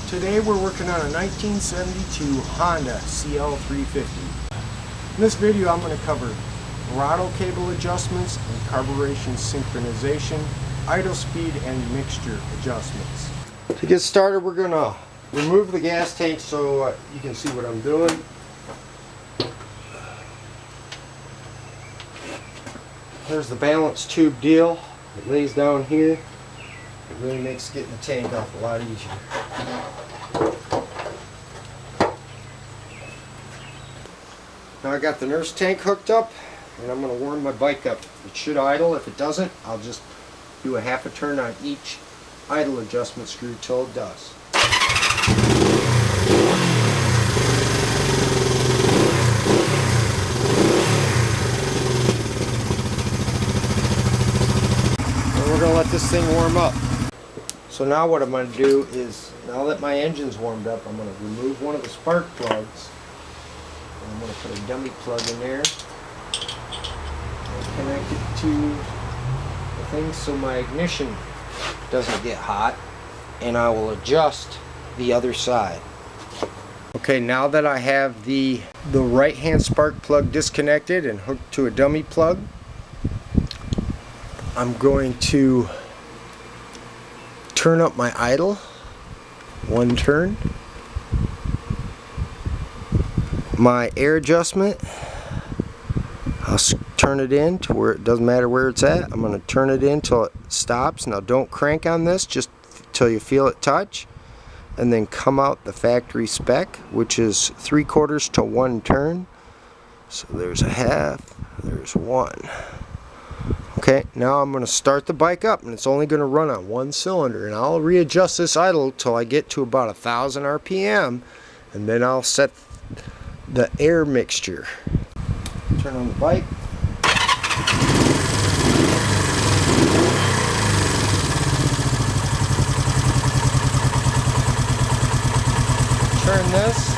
Today we're working on a 1972 Honda CL350. In this video I'm going to cover throttle cable adjustments and carburetion synchronization, idle speed and mixture adjustments. To get started, we're going to remove the gas tank so you can see what I'm doing. There's the balance tube deal. It lays down here. It really makes getting the tank off a lot easier. Now I got the nurse tank hooked up and I'm going to warm my bike up. It should idle. If it doesn't, I'll just do a half a turn on each idle adjustment screw till it does. And we're going to let this thing warm up. So now what I'm going to do is, now that my engine's warmed up, I'm going to remove one of the spark plugs. And I'm going to put a dummy plug in there and connect it to the thing so my ignition doesn't get hot, and I will adjust the other side. Okay, now that I have the right hand spark plug disconnected and hooked to a dummy plug, I'm going to turn up my idle, one turn. My air adjustment, I'll turn it in to where it doesn't matter where it's at. I'm going to turn it in till it stops. Now don't crank on this, just till you feel it touch, and then come out the factory spec, which is 3/4 to 1 turn. So there's a half, there's 1. Okay, now I'm going to start the bike up, and it's only going to run on 1 cylinder, and I'll readjust this idle till I get to about 1,000 RPM, and then I'll set the air mixture. Turn on the bike. Turn this.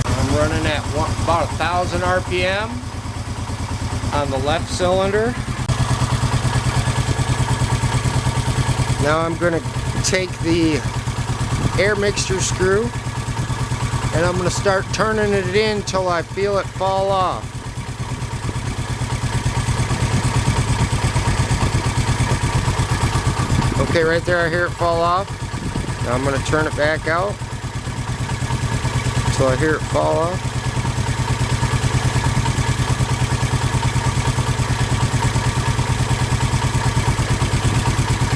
I'm running at about 1,000 RPM on the left cylinder. Now I'm going to take the air mixture screw and I'm going to start turning it in till I feel it fall off. Okay, right there I hear it fall off. Now I'm going to turn it back out until I hear it fall off.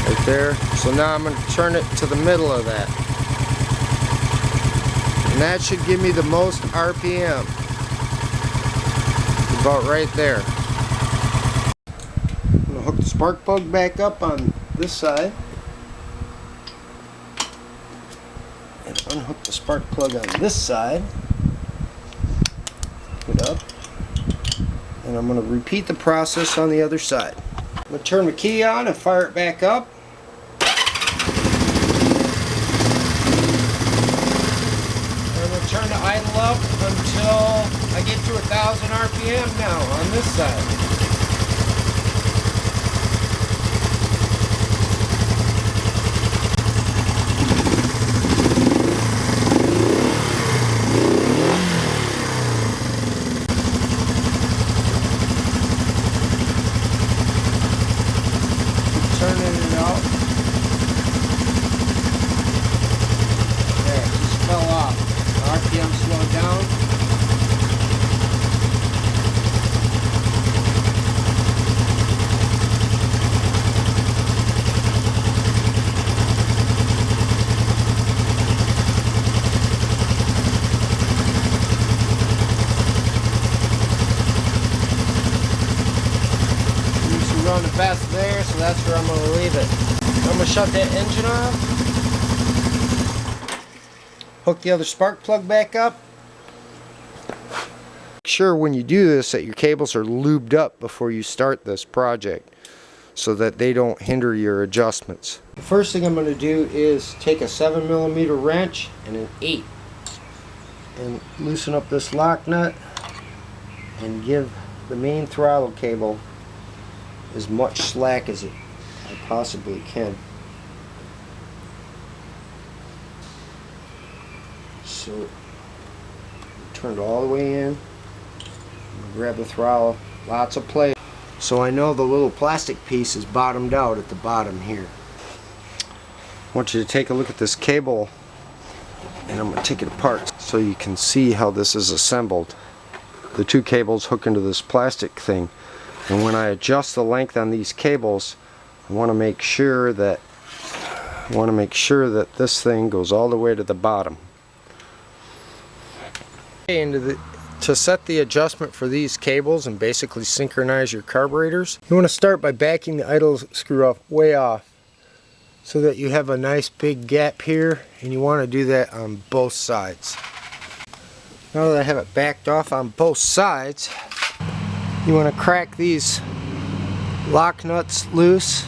Right there. So now I'm going to turn it to the middle of that. And that should give me the most RPM. About right there. I'm going to hook the spark plug back up on this side. And unhook the spark plug on this side. Hook it up. And I'm going to repeat the process on the other side. I'm going to turn the key on and fire it back up. Turn the idle up until I get to 1,000 RPM now on this side. Keep turning it out. There, it just fell off. RPM slowed down. Usually running fast there, so that's where I'm going to leave it. I'm going to shut that engine off. Hook the other spark plug back up. Make sure when you do this that your cables are lubed up before you start this project so that they don't hinder your adjustments. The first thing I'm going to do is take a 7mm wrench and an 8 and loosen up this lock nut and give the main throttle cable as much slack as it I possibly can. So turn it all the way in. Grab the throttle, lots of play. So I know the little plastic piece is bottomed out at the bottom here. I want you to take a look at this cable, and I'm going to take it apart so you can see how this is assembled. The two cables hook into this plastic thing, and when I adjust the length on these cables, I want to make sure that this thing goes all the way to the bottom. To set the adjustment for these cables and basically synchronize your carburetors, you want to start by backing the idle screw off way off so that you have a nice big gap here, and you want to do that on both sides. Now that I have it backed off on both sides, you want to crack these lock nuts loose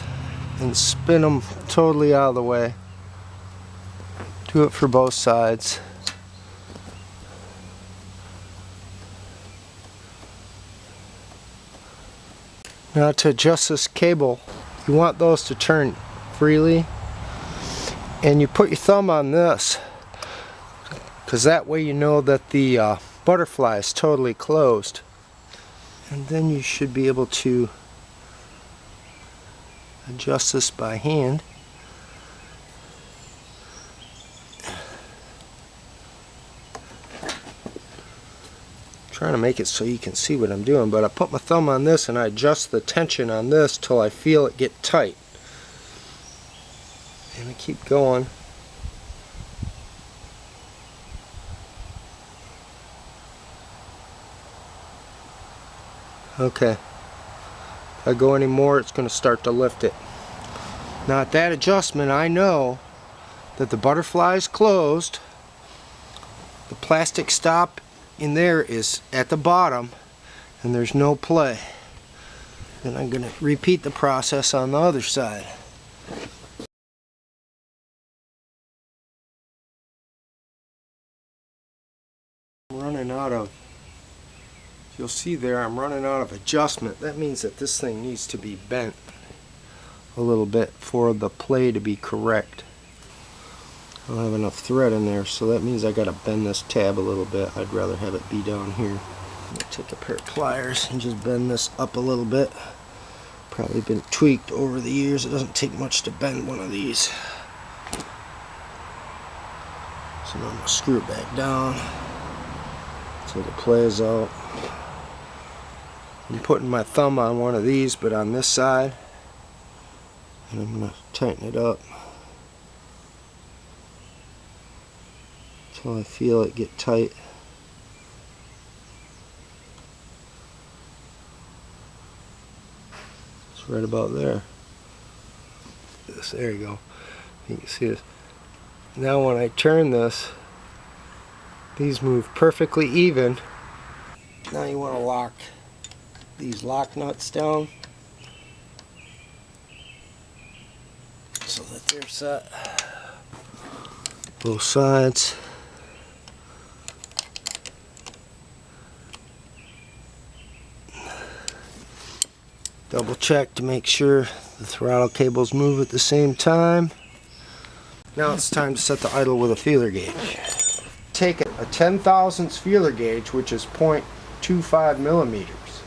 and spin them totally out of the way. Do it for both sides. Now to adjust this cable, you want those to turn freely, and you put your thumb on this because that way you know that the butterfly is totally closed, and then you should be able to adjust this by hand. Trying to make it so you can see what I'm doing, but I put my thumb on this and I adjust the tension on this till I feel it get tight, and I keep going. Okay, if I go any more, it's going to start to lift it. Now at that adjustment, I know that the butterfly is closed, the plastic stop in there is at the bottom, and there's no play. Then I'm going to repeat the process on the other side. I'm running out of, you'll see there, I'm running out of adjustment. That means that this thing needs to be bent a little bit for the play to be correct. I don't have enough thread in there, so that means I got to bend this tab a little bit. I'd rather have it be down here. I'm going to take a pair of pliers and just bend this up a little bit. Probably been tweaked over the years. It doesn't take much to bend one of these. So now I'm going to screw it back down so the play is out. I'm putting my thumb on one of these, but on this side, and I'm going to tighten it up until I feel it get tight. It's right about there. There you go. You can see this. Now when I turn this, these move perfectly even. Now you want to lock these lock nuts down so that they're set. Both sides. Double check to make sure the throttle cables move at the same time. Now it's time to set the idle with a feeler gauge. Take a 10 thousandths feeler gauge, which is 0.25 millimeters.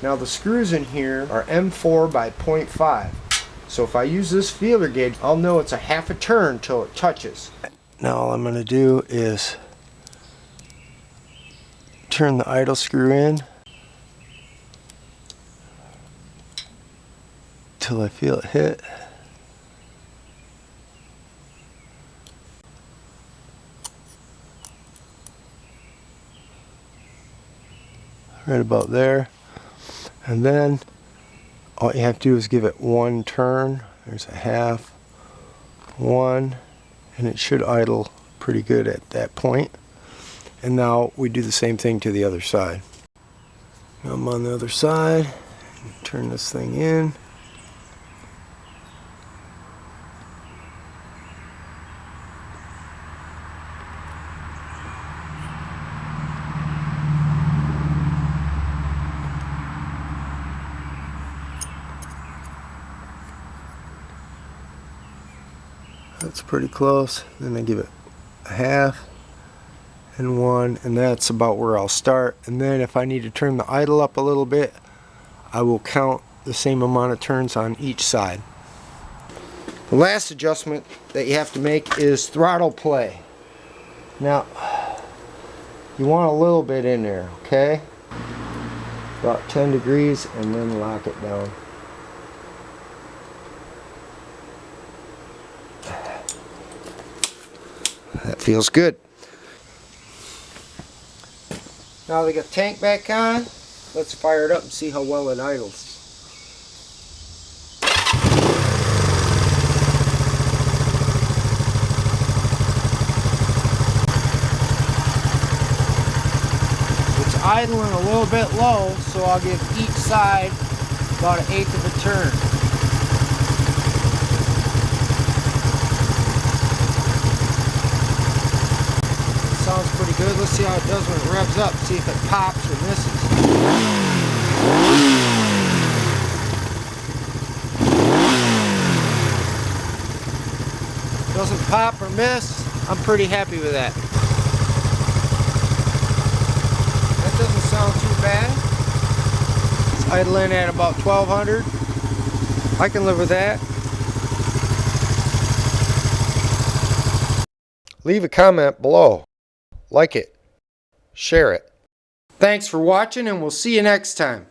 Now the screws in here are M4 by 0.5. So if I use this feeler gauge, I'll know it's a half a turn till it touches. Now all I'm going to do is turn the idle screw in till I feel it hit. Right about there. And then all you have to do is give it one turn. There's a half, one, and it should idle pretty good at that point. And now we do the same thing to the other side. Now I'm on the other side, turn this thing in. That's pretty close. Then I give it a half and 1, and that's about where I'll start. And then if I need to turn the idle up a little bit, I will count the same amount of turns on each side. The last adjustment that you have to make is throttle play. Now, you want a little bit in there, okay? About 10 degrees, and then lock it down. That feels good. Now they got the tank back on. Let's fire it up and see how well it idles. It's idling a little bit low, so I'll give each side about 1/8 of a turn. Sounds pretty good. Let's see how it does when it revs up. See if it pops or misses. Doesn't pop or miss. I'm pretty happy with that. That doesn't sound too bad. It's idling at about 1200. I can live with that. Leave a comment below. Like it. Share it. Thanks for watching, and we'll see you next time.